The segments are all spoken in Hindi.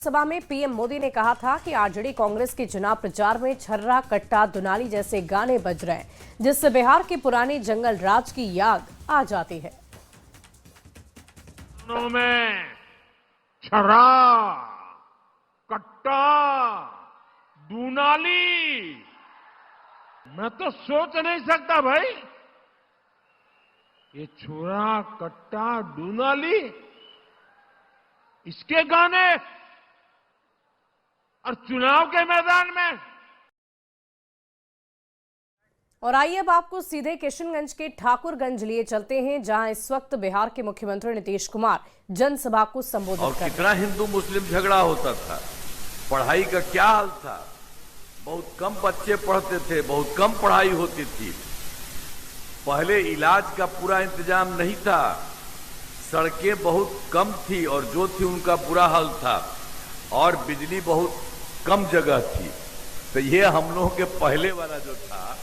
सभा में पीएम मोदी ने कहा था कि आरजेडी कांग्रेस के चुनाव प्रचार में छर्रा कट्टा दुनाली जैसे गाने बज रहे हैं, जिससे बिहार के पुराने जंगल राज की याद आ जाती है। में छर्रा कट्टा दुनाली, मैं तो सोच नहीं सकता भाई, ये छुरा कट्टा दुनाली इसके गाने और चुनाव के मैदान में। और आइए अब आपको सीधे किशनगंज के ठाकुरगंज लिए चलते हैं, जहां इस वक्त बिहार के मुख्यमंत्री नीतीश कुमार जनसभा को संबोधित कर रहे हैं। कितना हिंदू मुस्लिम झगड़ा होता था, पढ़ाई का क्या हाल था, बहुत कम बच्चे पढ़ते थे, बहुत कम पढ़ाई होती थी, पहले इलाज का पूरा इंतजाम नहीं था, सड़कें बहुत कम थी और जो थी उनका बुरा हाल था, और बिजली बहुत कम जगह थी। तो ये हम लोगों के पहले वाला जो था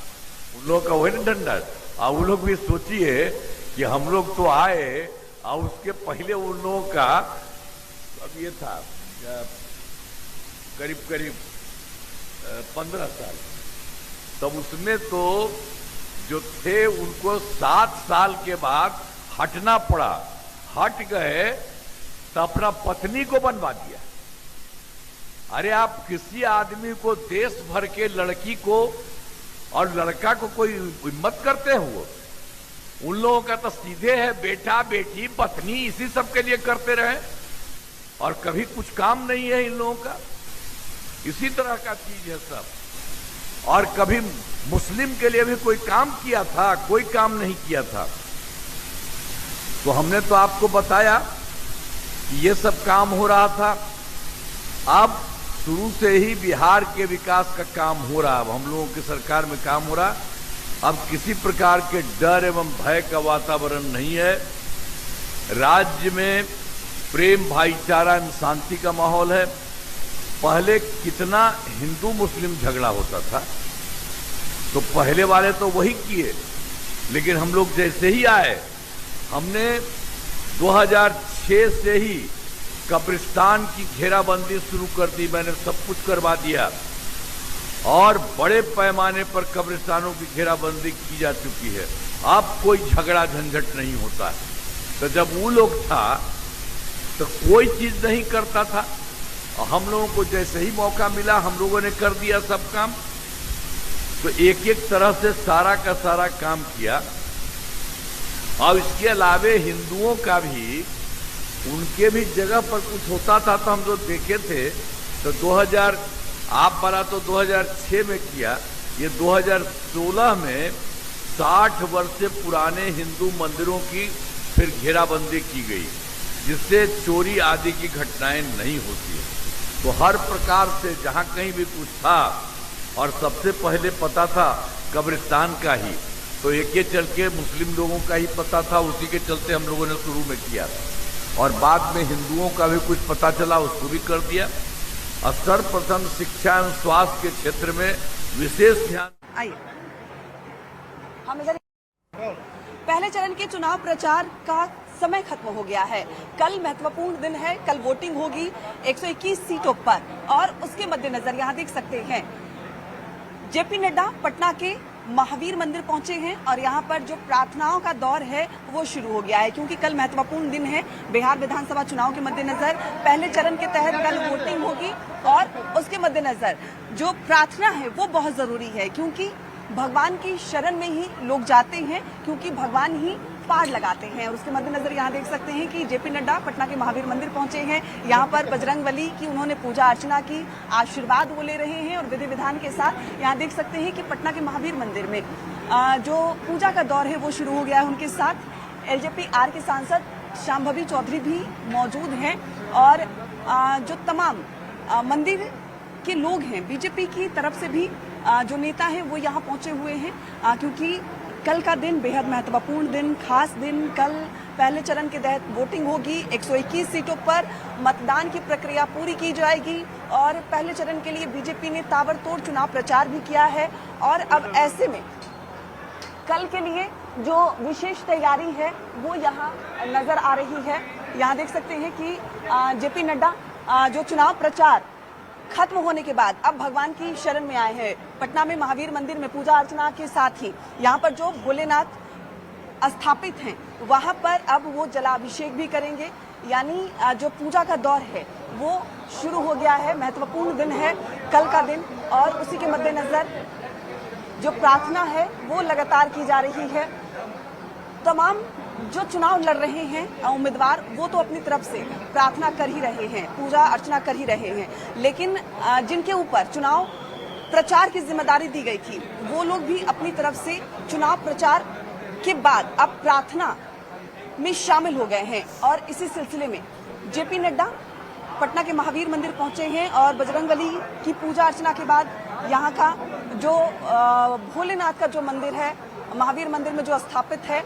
उन लोगों का वही डंडा। और उन लोग भी सोचिए कि हम लोग तो आए और उसके पहले उन लोगों का अब ये था करीब करीब 15 साल, तब उसमें तो जो थे उनको 7 साल के बाद हटना पड़ा, हट गए तो अपना पत्नी को बनवा दिया। अरे आप किसी आदमी को, देश भर के लड़की को और लड़का को कोई हिम्मत करते हैं? वो उन लोगों का तो सीधे है बेटा बेटी पत्नी, इसी सब के लिए करते रहे और कभी कुछ काम नहीं है इन लोगों का, इसी तरह का चीज है सब। और कभी मुस्लिम के लिए भी कोई काम किया था? कोई काम नहीं किया था। तो हमने तो आपको बताया कि ये सब काम हो रहा था। अब शुरू से ही बिहार के विकास का काम हो रहा, अब हम लोगों की सरकार में काम हो रहा। अब किसी प्रकार के डर एवं भय का वातावरण नहीं है। राज्य में प्रेम भाईचारा एवं शांति का माहौल है। पहले कितना हिंदू मुस्लिम झगड़ा होता था, तो पहले वाले तो वही किए, लेकिन हम लोग जैसे ही आए, हमने 2006 से ही कब्रिस्तान की घेराबंदी शुरू कर दी। मैंने सब कुछ करवा दिया और बड़े पैमाने पर कब्रिस्तानों की घेराबंदी की जा चुकी है। अब कोई झगड़ा झंझट नहीं होता। तो जब वो लोग था तो कोई चीज नहीं करता था, और हम लोगों को जैसे ही मौका मिला हम लोगों ने कर दिया सब काम। तो एक एक तरह से सारा का सारा काम किया। और इसके अलावे हिंदुओं का भी, उनके भी जगह पर कुछ होता था तो हम जो देखे थे। तो 2000 आप वाला तो 2006 में किया, ये 2016 में 60 वर्ष से पुराने हिंदू मंदिरों की फिर घेराबंदी की गई, जिससे चोरी आदि की घटनाएं नहीं होती। तो हर प्रकार से जहां कहीं भी कुछ था, और सबसे पहले पता था कब्रिस्तान का ही, तो एक चल के मुस्लिम लोगों का ही पता था, उसी के चलते हम लोगों ने शुरू में किया। और बाद में हिंदुओं का भी कुछ पता चला, उसको भी कर दिया। और सर्वप्रथम शिक्षा एवं स्वास्थ्य के क्षेत्र में विशेष ध्यान। आइए हम इधर पहले चरण के चुनाव प्रचार का समय खत्म हो गया है। कल महत्वपूर्ण दिन है, कल वोटिंग होगी 121 सीटों पर, और उसके मद्देनजर यहाँ देख सकते हैं जेपी नड्डा पटना के महावीर मंदिर पहुंचे हैं, और यहाँ पर जो प्रार्थनाओं का दौर है वो शुरू हो गया है, क्योंकि कल महत्वपूर्ण दिन है। बिहार विधानसभा चुनाव के मद्देनजर पहले चरण के तहत कल वोटिंग होगी, और उसके मद्देनजर जो प्रार्थना है वो बहुत जरूरी है, क्योंकि भगवान की शरण में ही लोग जाते हैं, क्योंकि भगवान ही पार लगाते हैं। और उसके मद्देनजर यहाँ देख सकते हैं कि जेपी नड्डा पटना के महावीर मंदिर पहुंचे हैं। यहाँ पर बजरंगबली की उन्होंने पूजा अर्चना की, आशीर्वाद वो ले रहे हैं, और विधि विधान के साथ यहाँ देख सकते हैं कि पटना के महावीर मंदिर में जो पूजा का दौर है वो शुरू हो गया है। उनके साथ एलजेपी आर के सांसद शांभवी चौधरी भी मौजूद हैं, और जो तमाम मंदिर के लोग हैं, बीजेपी की तरफ से भी जो नेता हैं वो यहाँ पहुंचे हुए हैं, क्योंकि कल का दिन बेहद महत्वपूर्ण दिन, खास दिन। कल पहले चरण के तहत वोटिंग होगी, 121 सीटों पर मतदान की प्रक्रिया पूरी की जाएगी, और पहले चरण के लिए बीजेपी ने ताबड़तोड़ चुनाव प्रचार भी किया है। और अब ऐसे में कल के लिए जो विशेष तैयारी है वो यहाँ नजर आ रही है। यहाँ देख सकते हैं कि जेपी नड्डा जो चुनाव प्रचार खत्म होने के बाद अब भगवान की शरण में आए हैं। पटना में महावीर मंदिर में पूजा अर्चना के साथ ही यहाँ पर जो भोलेनाथ स्थापित हैं वहां पर अब वो जलाभिषेक भी करेंगे। यानी जो पूजा का दौर है वो शुरू हो गया है। महत्वपूर्ण दिन है कल का दिन, और उसी के मद्देनजर जो प्रार्थना है वो लगातार की जा रही है। तमाम जो चुनाव लड़ रहे हैं उम्मीदवार वो तो अपनी तरफ से प्रार्थना कर ही रहे हैं, पूजा अर्चना कर ही रहे हैं, लेकिन जिनके ऊपर चुनाव प्रचार की जिम्मेदारी दी गई थी वो लोग भी अपनी तरफ से चुनाव प्रचार के बाद अब प्रार्थना में शामिल हो गए हैं। और इसी सिलसिले में जेपी नड्डा पटना के महावीर मंदिर पहुंचे हैं और बजरंगबली की पूजा अर्चना के बाद यहाँ का जो भोलेनाथ का जो मंदिर है, महावीर मंदिर में जो स्थापित है,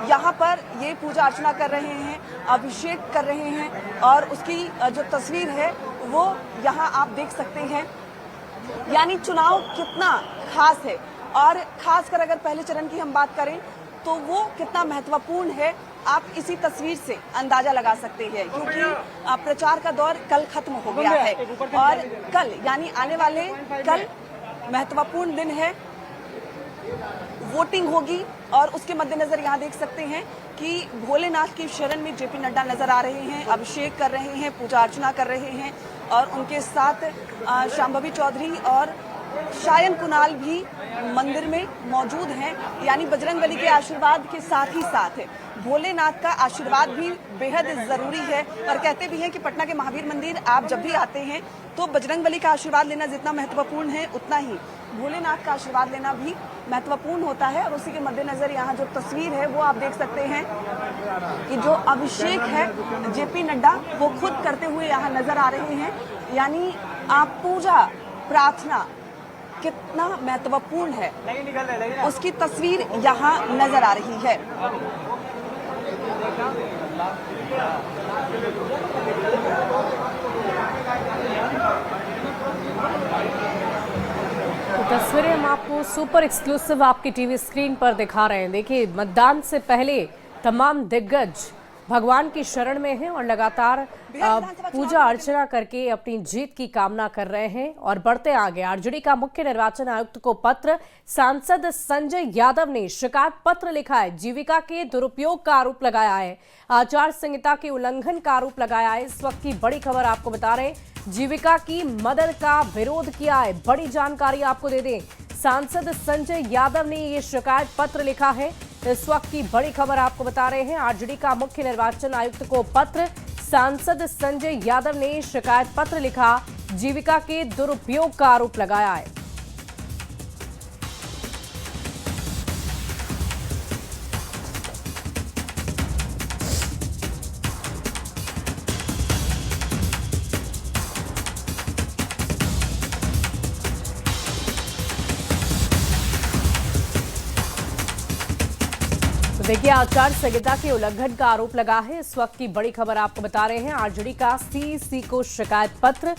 यहाँ पर ये पूजा अर्चना कर रहे हैं, अभिषेक कर रहे हैं। और उसकी जो तस्वीर है वो यहाँ आप देख सकते हैं। यानी चुनाव कितना खास है, और खासकर अगर पहले चरण की हम बात करें तो वो कितना महत्वपूर्ण है आप इसी तस्वीर से अंदाजा लगा सकते हैं, क्योंकि प्रचार का दौर कल खत्म हो गया है और कल यानी आने वाले कल महत्वपूर्ण दिन है, वोटिंग होगी। और उसके मद्देनजर यहाँ देख सकते हैं कि भोलेनाथ की शरण में जेपी नड्डा नजर आ रहे हैं, अभिषेक कर रहे हैं, पूजा अर्चना कर रहे हैं, और उनके साथ शांभवी चौधरी और शायन कुणाल भी मंदिर में मौजूद हैं। यानी बजरंगबली के आशीर्वाद के साथ ही साथ भोलेनाथ का आशीर्वाद भी बेहद जरूरी है। और कहते भी हैं कि पटना के महावीर मंदिर आप जब भी आते हैं तो बजरंगबली का आशीर्वाद लेना जितना महत्वपूर्ण है उतना ही भोलेनाथ का आशीर्वाद लेना भी महत्वपूर्ण होता है। और उसी के मद्देनजर यहाँ जो तस्वीर है वो आप देख सकते हैं कि जो अभिषेक है जेपी नड्डा वो खुद करते हुए यहाँ नजर आ रहे हैं। यानी आप पूजा प्रार्थना कितना महत्वपूर्ण है उसकी तस्वीर यहाँ नजर आ रही है। तो तस्वीरें हम आपको सुपर एक्सक्लूसिव आपकी टीवी स्क्रीन पर दिखा रहे हैं। देखिए, मतदान से पहले तमाम दिग्गज भगवान की शरण में हैं और लगातार पूजा अर्चना करके अपनी जीत की कामना कर रहे हैं और बढ़ते आगे। आरजेडी का मुख्य निर्वाचन आयुक्त को पत्र, सांसद संजय यादव ने शिकायत पत्र लिखा है। जीविका के दुरुपयोग का आरोप लगाया है, आचार संहिता के उल्लंघन का आरोप लगाया है। इस वक्त की बड़ी खबर आपको बता रहे हैं, जीविका की मदद का विरोध किया है। बड़ी जानकारी आपको दे दें, सांसद संजय यादव ने ये शिकायत पत्र लिखा है। इस वक्त की बड़ी खबर आपको बता रहे हैं, आरजेडी का मुख्य निर्वाचन आयुक्त को पत्र, सांसद संजय यादव ने शिकायत पत्र लिखा, जीविका के दुरुपयोग का आरोप लगाया है। देखिए, आचार संहिता के उल्लंघन का आरोप लगा है। इस वक्त की बड़ी खबर आपको बता रहे हैं, आरजेडी का सीईसी को शिकायत पत्र,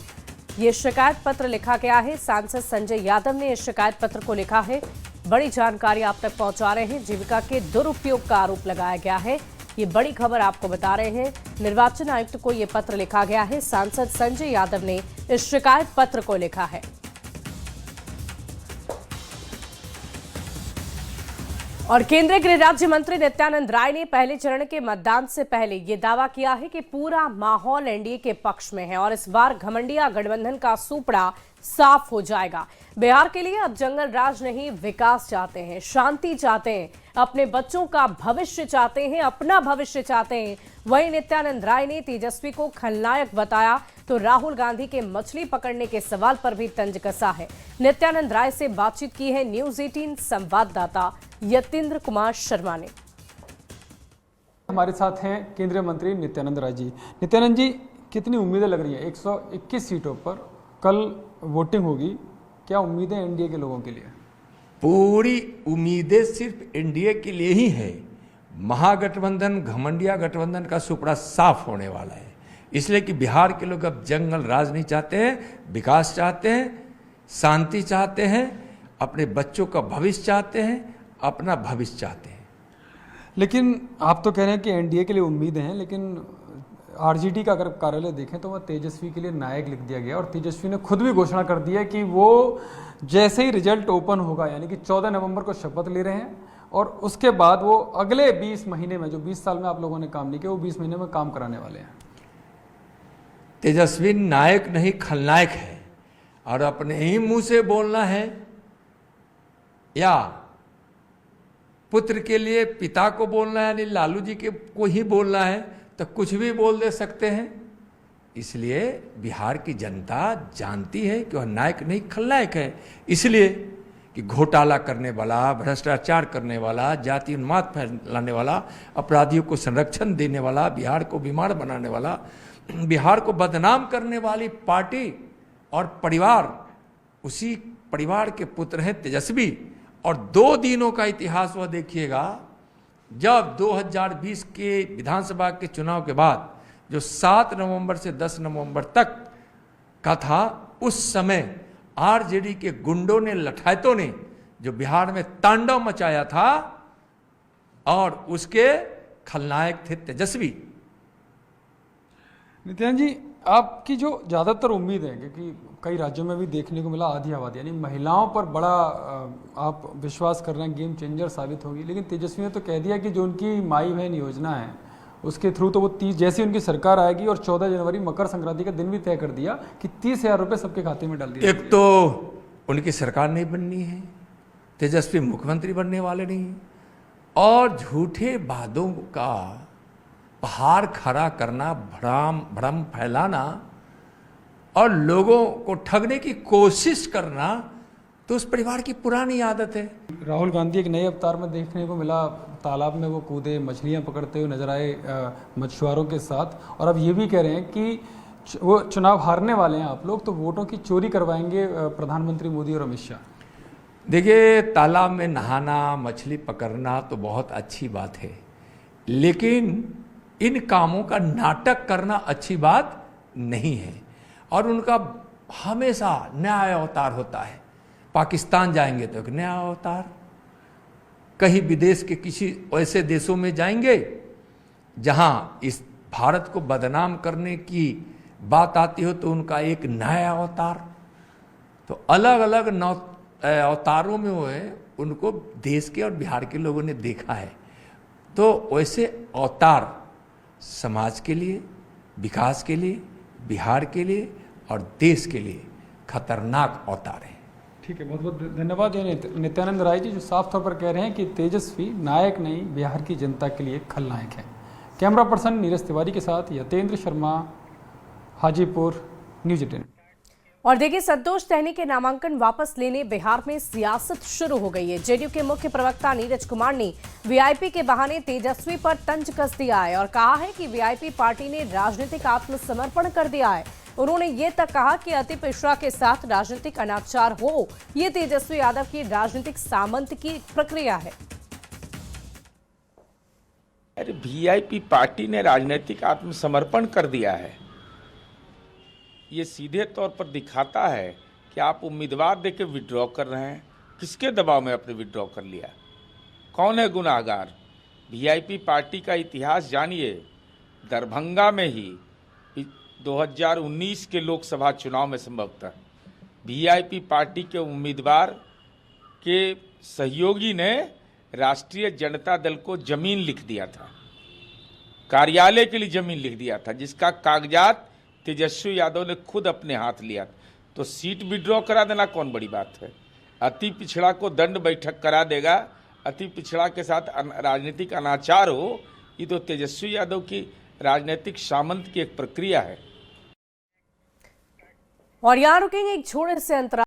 ये शिकायत पत्र लिखा गया है। सांसद संजय यादव ने इस शिकायत पत्र को लिखा है। बड़ी जानकारी आप तक पहुंचा रहे हैं, जीविका के दुरुपयोग का आरोप लगाया गया है। ये बड़ी खबर आपको बता रहे हैं, निर्वाचन आयुक्त को ये पत्र लिखा गया है। सांसद संजय यादव ने इस शिकायत पत्र को लिखा है। और केंद्रीय गृह राज्य मंत्री नित्यानंद राय ने पहले चरण के मतदान से पहले ये दावा किया है कि पूरा माहौल एनडीए के पक्ष में है और इस बार घमंडिया गठबंधन का सूपड़ा साफ हो जाएगा। बिहार के लिए अब जंगल राज नहीं, विकास चाहते हैं, शांति चाहते हैं, अपने बच्चों का भविष्य चाहते हैं, अपना भविष्य चाहते हैं। वहीं नित्यानंद राय ने तेजस्वी को खलनायक बताया तो राहुल गांधी के मछली पकड़ने के सवाल पर भी तंज कसा है। नित्यानंद राय से बातचीत की है न्यूज 18 संवाददाता यतीन्द्र कुमार शर्मा ने। हमारे साथ हैं केंद्रीय मंत्री नित्यानंद राय जी। नित्यानंद जी, कितनी उम्मीदें लग रही हैं? 121 सीटों पर कल वोटिंग होगी, क्या उम्मीदें एनडीए के लोगों के लिए? पूरी उम्मीदें सिर्फ एनडीए के लिए ही है। महागठबंधन, घमंडिया गठबंधन का सुपड़ा साफ होने वाला है, इसलिए कि बिहार के लोग अब जंगल राज नहीं चाहते हैं, विकास चाहते हैं, शांति चाहते हैं, अपने बच्चों का भविष्य चाहते हैं, अपना भविष्य चाहते हैं। लेकिन आप तो कह रहे हैं कि एनडीए के लिए उम्मीदें हैं, लेकिन आरजेडी का अगर कार्यालय देखें तो वह तेजस्वी के लिए नायक लिख दिया गया और तेजस्वी ने खुद भी घोषणा कर दिया कि वो जैसे ही रिजल्ट ओपन होगा यानी कि 14 नवंबर को शपथ ले रहे हैं और उसके बाद वो अगले 20 महीने में, जो 20 साल में आप लोगों ने काम नहीं किया, वो 20 महीने में काम कराने वाले हैं। तेजस्वी नायक नहीं खलनायक है और अपने ही मुंह से बोलना है या पुत्र के लिए पिता को बोलना है, यानी लालू जी के को ही बोलना है, तो कुछ भी बोल दे सकते हैं। इसलिए बिहार की जनता जानती है कि वह नायक नहीं खलनायक है, इसलिए कि घोटाला करने वाला, भ्रष्टाचार करने वाला, जाति उन्माद फैलाने वाला, अपराधियों को संरक्षण देने वाला, बिहार को बीमार बनाने वाला, बिहार को बदनाम करने वाली पार्टी और परिवार, उसी परिवार के पुत्र हैं तेजस्वी। और 2 दिनों का इतिहास वह देखिएगा, जब 2020 के विधानसभा के चुनाव के बाद जो 7 नवंबर से 10 नवंबर तक का था, उस समय आरजेडी के गुंडों ने, लठायतों ने जो बिहार में तांडव मचाया था और उसके खलनायक थे तेजस्वी। नित्यानंद जी, आपकी जो ज़्यादातर उम्मीद है, क्योंकि कई राज्यों में भी देखने को मिला आधी आबादी यानी महिलाओं पर बड़ा आप विश्वास कर रहे हैं गेम चेंजर साबित होगी, लेकिन तेजस्वी ने तो कह दिया कि जो उनकी माई बहन योजना है उसके थ्रू तो वो 30 जैसी उनकी सरकार आएगी और 14 जनवरी मकर संक्रांति का दिन भी तय कर दिया कि 30,000 रुपये सबके खाते में डाल दिया। एक तो उनकी सरकार नहीं बननी है, तेजस्वी मुख्यमंत्री बनने वाले नहीं हैं, और झूठे वादों का पहाड़ खड़ा करना, भ्रम फैलाना और लोगों को ठगने की कोशिश करना तो उस परिवार की पुरानी आदत है। राहुल गांधी एक नए अवतार में देखने को मिला, तालाब में वो कूदे, मछलियां पकड़ते हुए नजर आए मछुआरों के साथ, और अब ये भी कह रहे हैं कि वो चुनाव हारने वाले हैं आप लोग, तो वोटों की चोरी करवाएंगे प्रधानमंत्री मोदी और अमित शाह। देखिए, तालाब में नहाना, मछली पकड़ना तो बहुत अच्छी बात है, लेकिन इन कामों का नाटक करना अच्छी बात नहीं है। और उनका हमेशा नया अवतार होता है। पाकिस्तान जाएंगे तो एक नया अवतार, कहीं विदेश के किसी ऐसे देशों में जाएंगे जहां इस भारत को बदनाम करने की बात आती हो तो उनका एक नया अवतार। तो अलग अलग अवतारों में वो है, उनको देश के और बिहार के लोगों ने देखा है। तो वैसे अवतार समाज के लिए, विकास के लिए, बिहार के लिए और देश के लिए खतरनाक अवतार है। ठीक है, बहुत बहुत धन्यवाद नित्यानंद राय जी, जो साफ तौर पर कह रहे हैं कि तेजस्वी नायक नहीं, बिहार की जनता के लिए खलनायक है। कैमरा पर्सन नीरज तिवारी के साथ यतेंद्र शर्मा, हाजीपुर, न्यूज 18। और देखिए, संतोष टहनी के नामांकन वापस लेने बिहार में सियासत शुरू हो गई है। जेडीयू के मुख्य प्रवक्ता नीरज कुमार ने वीआईपी के बहाने तेजस्वी पर तंज कस दिया है और कहा है कि वीआईपी पार्टी ने राजनीतिक आत्मसमर्पण कर दिया है। उन्होंने ये तक कहा कि अति पिछड़ा के साथ राजनीतिक अनाचार हो, ये तेजस्वी यादव की राजनीतिक सामंत की प्रक्रिया है। अरे वीआईपी पार्टी ने राजनीतिक आत्मसमर्पण कर दिया है, ये सीधे तौर पर दिखाता है कि आप उम्मीदवार देके विड्रॉ कर रहे हैं। किसके दबाव में आपने विड्रॉ कर लिया? कौन है गुनाहगार? वीआईपी पार्टी का इतिहास जानिए। दरभंगा में ही 2019 के लोकसभा चुनाव में संभवतः वीआईपी पार्टी के उम्मीदवार के सहयोगी ने राष्ट्रीय जनता दल को जमीन लिख दिया था, कार्यालय के लिए जमीन लिख दिया था, जिसका कागजात तेजस्वी यादव ने खुद अपने हाथ लिया। तो सीट विड्रॉ करा देना कौन बड़ी बात है? अति पिछड़ा को दंड बैठक करा देगा, अति पिछड़ा के साथ राजनीतिक अनाचार हो, ये तो तेजस्वी यादव की राजनीतिक सामंत की एक प्रक्रिया है। और यहाँ रुकेंगे एक छोटे से अंतराल।